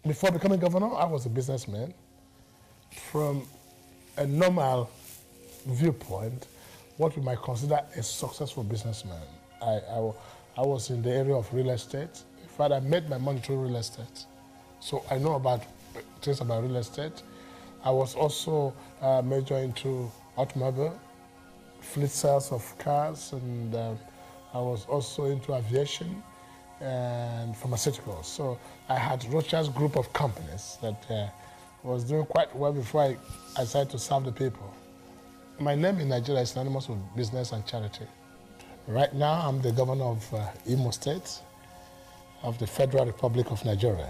Before becoming governor, I was a businessman. From a normal viewpoint, what we might consider a successful businessman. I was in the area of real estate. In fact, I made my money through real estate. So I know about things about real estate. I was also major into automobile, fleet sales of cars, and I was also into aviation and pharmaceuticals. So I had Rocha's group of companies that was doing quite well before I decided to serve the people. My name in Nigeria is synonymous with business and charity. Right now, I'm the governor of Imo State of the Federal Republic of Nigeria.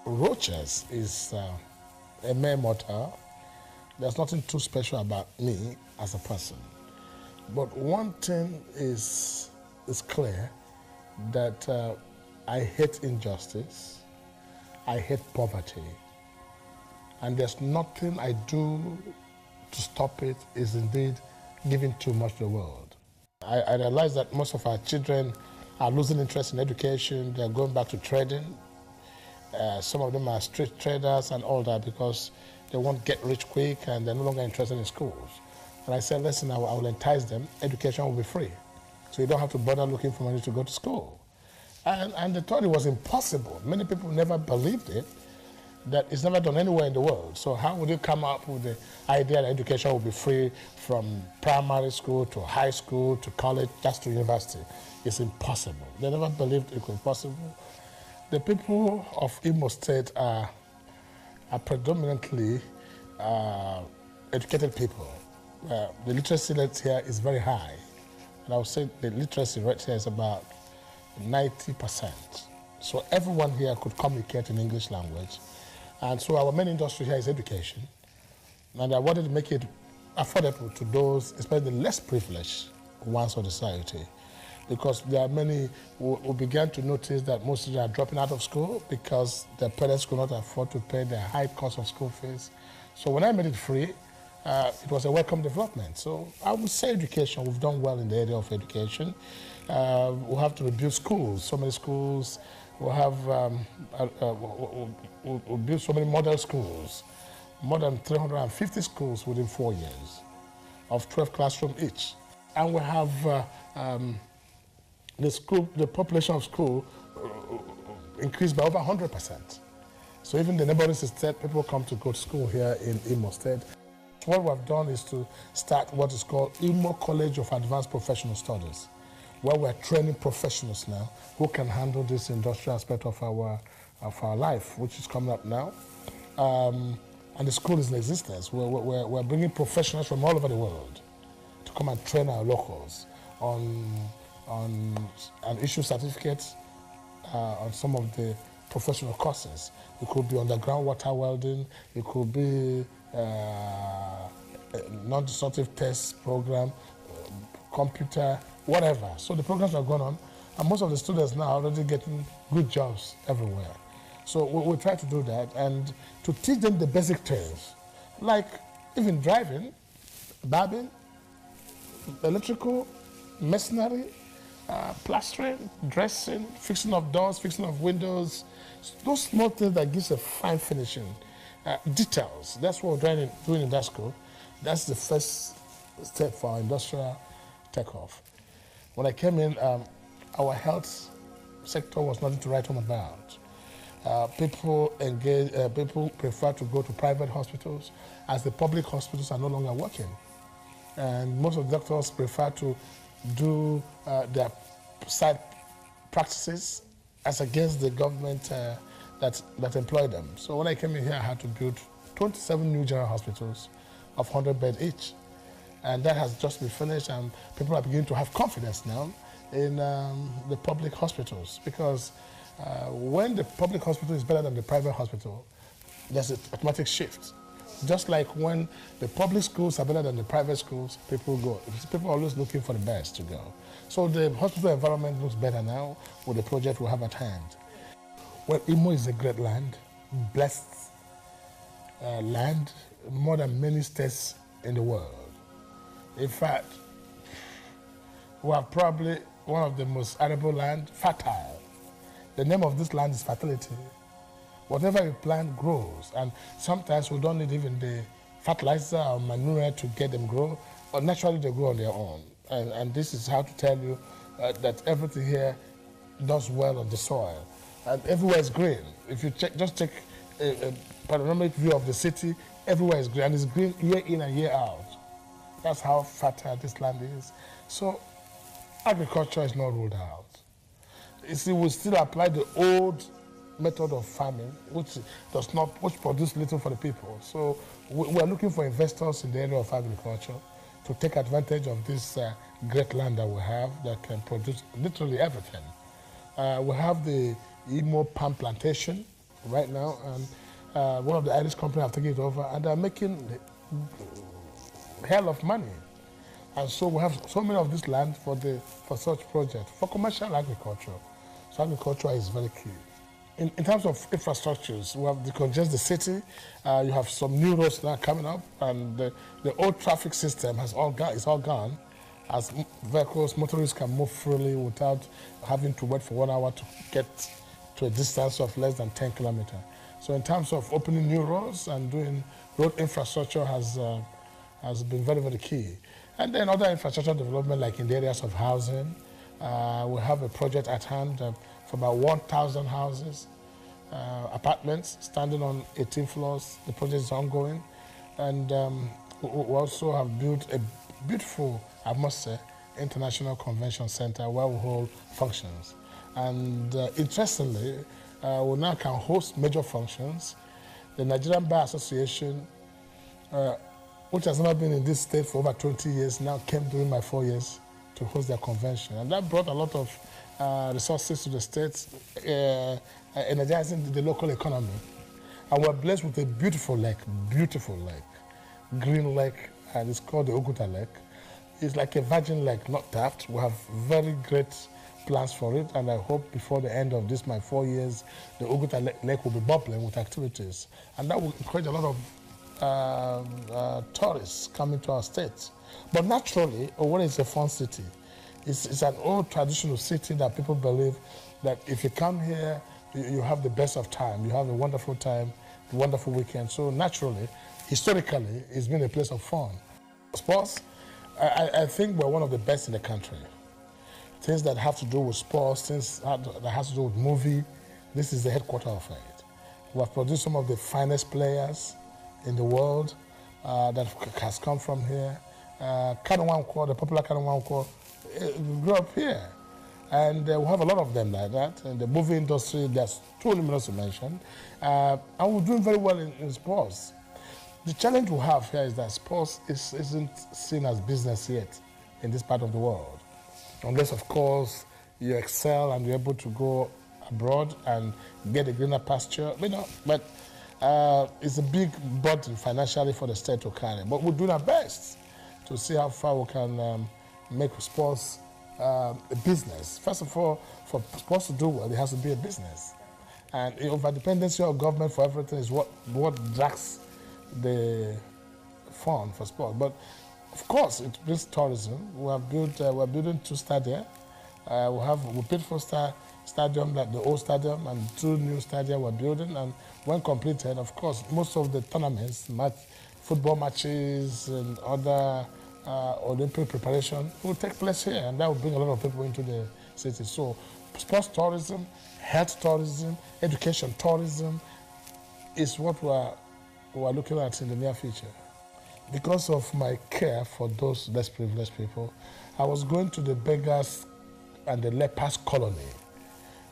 Rocha's is a mere mortal. There's nothing too special about me as a person. But one thing is clear, that I hate injustice, I hate poverty, and there's nothing I do to stop it, is indeed giving too much to the world. I realize that most of our children are losing interest in education, they're going back to trading. Some of them are street traders and all that because they won't get rich quick and they're no longer interested in schools. And I said, listen, I will entice them, education will be free. So you don't have to bother looking for money to go to school. And they thought it was impossible. Many people never believed it, that it's never done anywhere in the world. So how would you come up with the idea that education will be free from primary school to high school to college, just to university? It's impossible. They never believed it was possible. The people of Imo State are predominantly educated people. The literacy rate here is very high. And I would say the literacy rate here is about 90%. So everyone here could communicate in English language. And so our main industry here is education. And I wanted to make it affordable to those, especially the less privileged ones of the society. Because there are many who began to notice that most of them are dropping out of school because their parents could not afford to pay the high cost of school fees. So when I made it free, it was a welcome development. So I would say education, we've done well in the area of education. We have to rebuild schools, so many schools. We'll build so many model schools, more than 350 schools within 4 years, of 12 classrooms each. And we have the population of school increased by over 100%. So even the neighboring state, people come to go to school here in Imo State. What we've done is to start what is called Imo College of Advanced Professional Studies, where we're training professionals now who can handle this industrial aspect of our life, which is coming up now. And the school is in existence. We're bringing professionals from all over the world to come and train our locals and issue certificates on some of the professional courses. It could be underground water welding, it could be a non-destructive test program, computer, whatever. So the programs are going on, and most of the students now are already getting good jobs everywhere. So we try to do that and to teach them the basic trades, like even driving, barbing, electrical, masonry, plastering, dressing, fixing of doors, fixing of windows, those small things that gives a fine finishing. Details, that's what we're doing in that school. That's the first step for our industrial takeoff. When I came in, our health sector was nothing to write home about. People prefer to go to private hospitals as the public hospitals are no longer working. And most of the doctors prefer to do their side practices as against the government that employ them. So when I came in here, I had to build 27 new general hospitals of 100 beds each. And that has just been finished, and people are beginning to have confidence now in the public hospitals, because when the public hospital is better than the private hospital, there's an automatic shift. Just like when the public schools are better than the private schools, people go. People are always looking for the best to go. So the hospital environment looks better now with the project we have at hand. Well, Imo is a great land, blessed land, more than many states in the world. In fact, we are probably one of the most arable land, fertile. The name of this land is fertility. whatever you plant grows. And sometimes we don't need even the fertilizer or manure to get them grow, or naturally they grow on their own. And this is how to tell you that everything here does well on the soil. And everywhere is green. If you just take a panoramic view of the city, everywhere is green, and it's green year in and year out. That's how fertile this land is. So agriculture is not ruled out. You see, we still apply the old method of farming, which produce little for the people. So we are looking for investors in the area of agriculture to take advantage of this great land that we have that can produce literally everything. We have the Imo palm plantation right now, and one of the Irish companies have taken it over, and they're making hell of money. And so we have so many of this land for such projects, for commercial agriculture. So agriculture is very key. In terms of infrastructures, we have decongest the city. You have some new roads now coming up, and the old traffic system is all gone, as vehicles, motorists can move freely without having to wait for 1 hour to get to a distance of less than 10 kilometers. So in terms of opening new roads and doing road infrastructure has been very, very key. And then other infrastructure development, like in the areas of housing, we have a project at hand for about 1,000 houses, apartments standing on 18 floors. The project is ongoing. And we also have built a beautiful, I must say, international convention center where we hold functions. And interestingly, we now can host major functions. The Nigerian Bar Association, which has never been in this state for over 20 years, now came during my 4 years to host their convention. And that brought a lot of resources to the state, energizing the local economy. And we're blessed with a beautiful lake, green lake, and it's called the Oguta Lake. It's like a virgin lake, not tapped. We have very great plans for it, and I hope before the end of my 4 years, the Oguta Lake will be bubbling with activities. And that will encourage a lot of tourists coming to our state. But naturally, Owerri is a fun city. It's an old traditional city that people believe that if you come here, you have the best of time. You have a wonderful time, a wonderful weekend. So naturally, historically, it's been a place of fun. Sports, I think we're one of the best in the country. Things that have to do with sports, things that has to do with movie, this is the headquarters of it. We have produced some of the finest players in the world that has come from here. Kanwanko, the popular Kanwanko, grew up here. And we have a lot of them like that. In the movie industry, there's too numerous to mention. And we're doing very well in sports. The challenge we have here is that sports isn't seen as business yet in this part of the world. Unless, of course, you excel and you're able to go abroad and get a greener pasture. But it's a big burden financially for the state to carry. But we're doing our best to see how far we can make sports a business. First of all, for sports to do well, it has to be a business. And over-dependency of government for everything is what drags the fund for sport. But of course, it brings tourism. We're building 2 stadia. We have a beautiful stadium, like the old stadium, and 2 new stadia we're building. And when completed, of course, most of the tournaments, football matches and other Olympic preparation will take place here, and that will bring a lot of people into the city. So sports tourism, health tourism, education tourism is what we're looking at in the near future. Because of my care for those less privileged people, I was going to the beggars and the lepers colony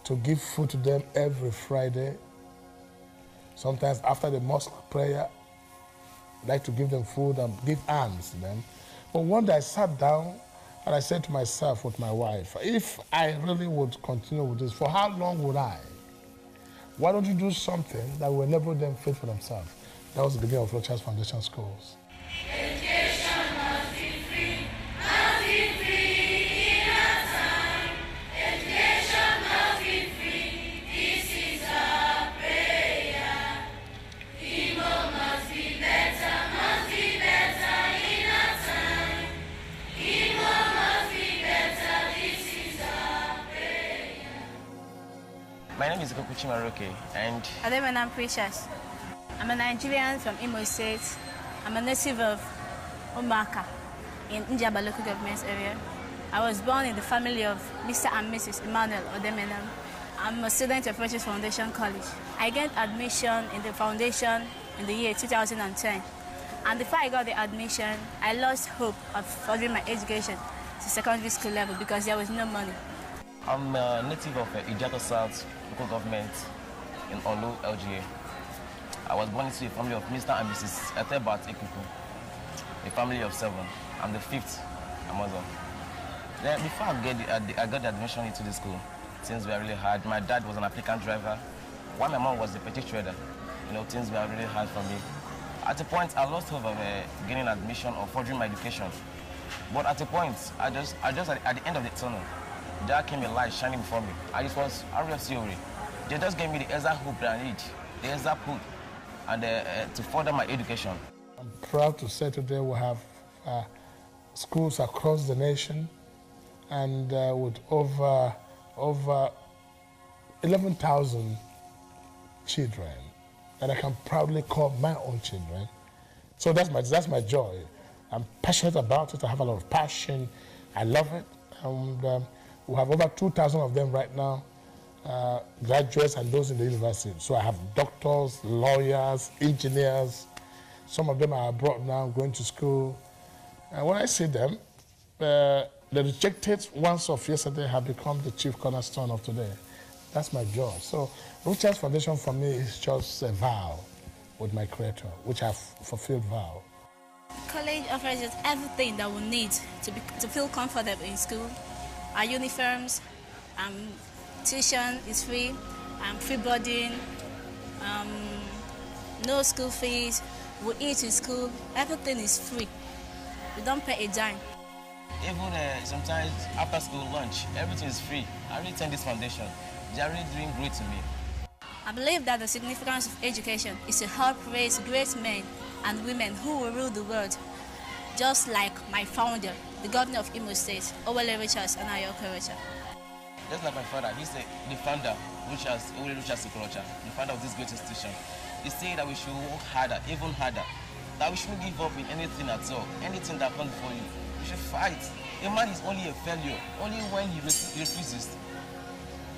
to give food to them every Friday. Sometimes after the mosque prayer, I like to give them food and give alms to them. But one day I sat down and I said to myself with my wife, if I really would continue with this, for how long would I? Why don't you do something that will enable them to feed for themselves? That was the beginning of Rochas Foundation Schools. Education must be free in our time. Education must be free, this is our prayer. Imo must be better in our time. Imo must be better, this is our prayer. My name is Kokuchi Maroke, and I'm Precious. I'm a Nigerian from Imo State. I'm a native of Omaka in Njaba local government area. I was born in the family of Mr. and Mrs. Emmanuel Odemenam. I'm a student of Precious Foundation College. I gained admission in the foundation in the year 2010. And before I got the admission, I lost hope of furthering my education to secondary school level because there was no money. I'm a native of Ijato South local government in Olu, LGA. I was born into a family of Mr. and Mrs. Etebat Ekuku, a family of 7. I'm the 5th among them. Then before I got the admission into the school, things were really hard. My dad was an applicant driver, while my mom was a petty trader. You know, things were really hard for me. At a point, I lost hope of getting admission or furthering my education. But at a point, I just at the end of the tunnel, there came a light shining before me. I just was RFCORE. They just gave me the exact hope that I need, the exact hope, and to further my education. I'm proud to say today we have schools across the nation, and with over 11,000 children, and I can proudly call my own children. So that's my joy. I'm passionate about it. I have a lot of passion. I love it. And we have over 2,000 of them right now, graduates and those in the university. So I have doctors, lawyers, engineers. Some of them are abroad now, going to school. And when I see them, the rejected ones of yesterday have become the chief cornerstone of today. That's my joy. So Richard's Foundation for me is just a vow with my Creator, which I've fulfilled vow. College offers us everything that we need to feel comfortable in school. Our uniforms, tuition is free, free boarding, no school fees, we eat in school, everything is free. We don't pay a dime. Even sometimes after school lunch, everything is free. I really thank this foundation. They are really doing great to me. I believe that the significance of education is to help raise great men and women who will rule the world, just like my founder, the governor of Imo State, Owele Richards and Ayoka Richard. Just like my father, he's the founder, Owele Richards, the founder of this great institution. He said that we should work harder, even harder, that we shouldn't give up in anything at all, anything that comes before you. We should fight. A man is only a failure, only when he refuses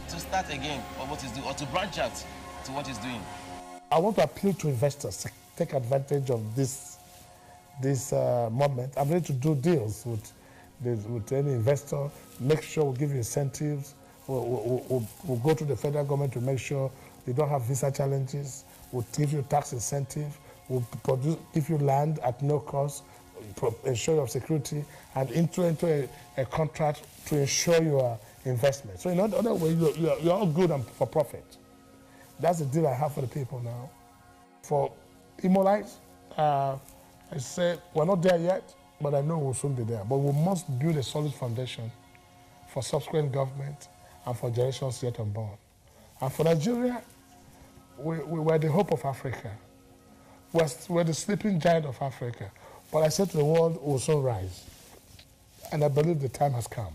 to start again or what he's doing, or to branch out to what he's doing. I want to appeal to investors to take advantage of this moment. I'm ready to do deals with any investor, make sure we give you incentives. We'll go to the federal government to make sure you don't have visa challenges. We'll give you tax incentive. We'll give you land at no cost, ensure your security, and into a contract to ensure your investment. So in other words, you're all good and for profit. That's the deal I have for the people now. For Imolites, I say we're not there yet, but I know we'll soon be there. But we must build a solid foundation for subsequent government and for generations yet unborn. And for Nigeria, we're the hope of Africa. We're the sleeping giant of Africa. But I said to the world, we'll soon rise. And I believe the time has come.